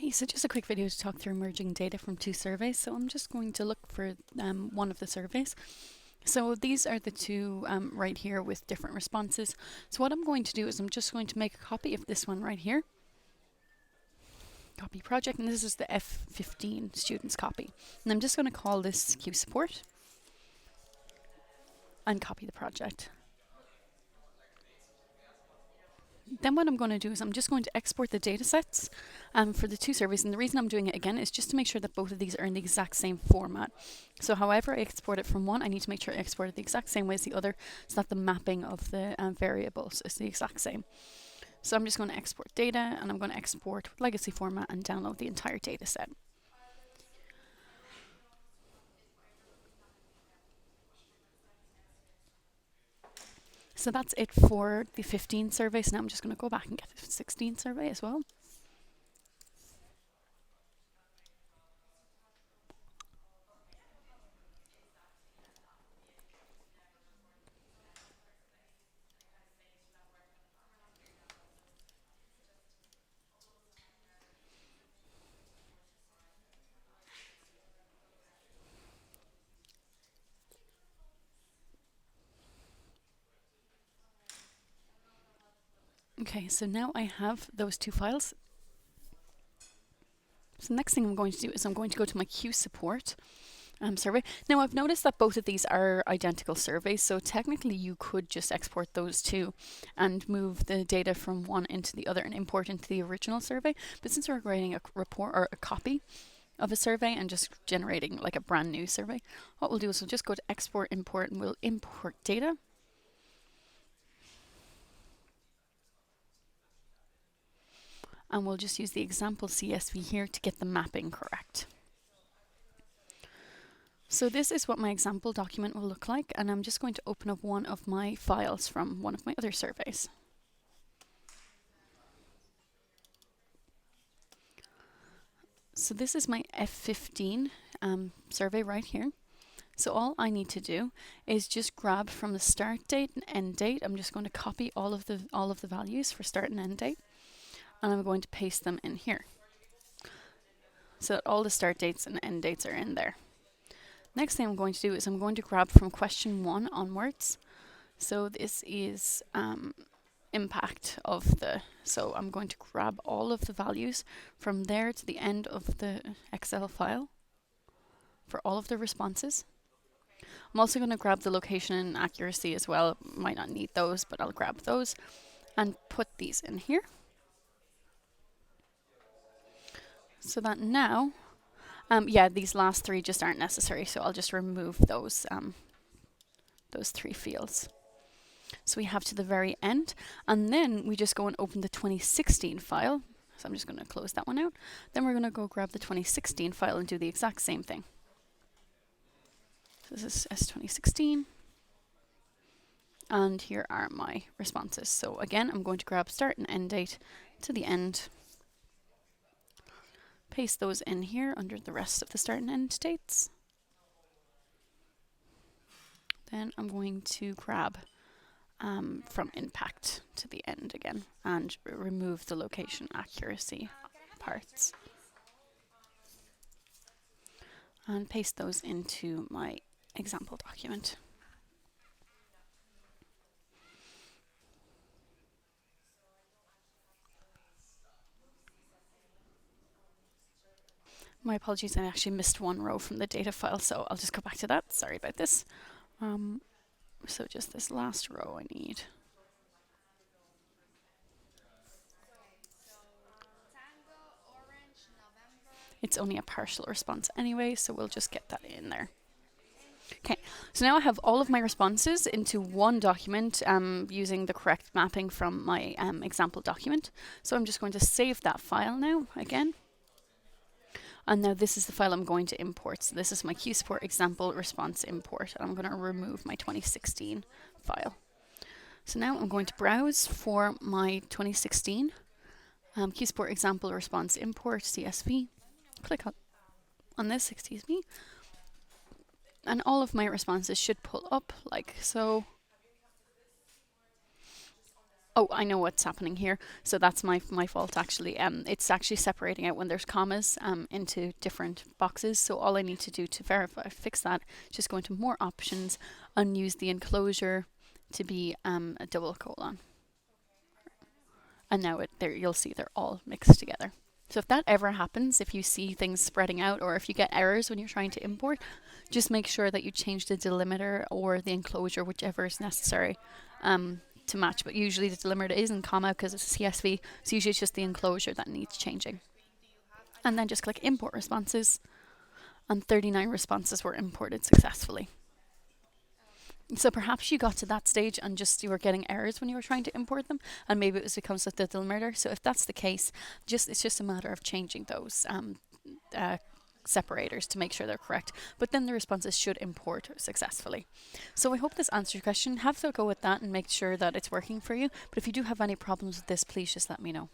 Okay, so just a quick video to talk through merging data from two surveys. So I'm just going to look for one of the surveys. So these are the two right here with different responses. So what I'm going to do is I'm just going to make a copy of this one right here. Copy project, and this is the F15 students copy. And I'm just going to call this Q support and copy the project. Then what I'm going to do is I'm just going to export the data sets for the two surveys. And the reason I'm doing it again is just to make sure that both of these are in the exact same format. So however I export it from one, I need to make sure I export it the exact same way as the other so that the mapping of the variables is the exact same. So I'm just going to export data, and I'm going to export with legacy format and download the entire data set. So that's it for the 15 survey. So now I'm just going to go back and get the 16 survey as well. Okay, so now I have those two files. So the next thing I'm going to do is I'm going to go to my Q support survey. Now I've noticed that both of these are identical surveys, so technically you could just export those two and move the data from one into the other and import into the original survey. But since we're creating a report or a copy of a survey and just generating like a brand new survey, what we'll do is we'll just go to export, import, and we'll import data. And we'll just use the example CSV here to get the mapping correct. So this is what my example document will look like, and I'm just going to open up one of my files from one of my other surveys. So this is my F15 survey right here. So all I need to do is just grab from the start date and end date. I'm just going to copy all of the values for start and end date, and I'm going to paste them in here so that all the start dates and end dates are in there. Next thing I'm going to do is I'm going to grab from question 1 onwards. So this is impact of the, so I'm going to grab all of the values from there to the end of the Excel file for all of the responses. I'm also going to grab the location and accuracy as well. Might not need those, but I'll grab those and put these in here. So that now, yeah, these last three just aren't necessary, so I'll just remove those three fields. So we have to the very end, and then we just go and open the 2016 file. So I'm just going to close that one out. Then we're going to go grab the 2016 file and do the exact same thing. So this is S2016. And here are my responses. So again, I'm going to grab start and end date to the end. Paste those in here under the rest of the start and end dates. Then I'm going to grab from impact to the end again and remove the location accuracy parts. And paste those into my example document. My apologies, I actually missed one row from the data file, so I'll just go back to that. Sorry about this. So just this last row I need. It's only a partial response anyway, so we'll just get that in there. Okay, so now I have all of my responses into one document using the correct mapping from my example document. So I'm just going to save that file now again. And now this is the file I'm going to import. So this is my Q support example response import. And I'm going to remove my 2016 file. So now I'm going to browse for my 2016 Q support example response import CSV. Click on this, excuse me. And all of my responses should pull up like so. Oh, I know what's happening here. So that's my fault actually. It's actually separating out when there's commas into different boxes. So all I need to do to verify fix that, just go into more options and use the enclosure to be a double colon. And now there you'll see they're all mixed together. So if that ever happens, if you see things spreading out or if you get errors when you're trying to import, just make sure that you change the delimiter or the enclosure, whichever is necessary, to match. But usually the delimiter isn't comma because it's a CSV, so usually it's just the enclosure that needs changing. And then just click import responses, and 39 responses were imported successfully. So perhaps you got to that stage and just you were getting errors when you were trying to import them, and maybe it was because of the delimiter. So if that's the case, it's just a matter of changing those separators to make sure they're correct. But then the responses should import successfully. So I hope this answers your question. Have a go with that and make sure that it's working for you. But if you do have any problems with this, please just let me know.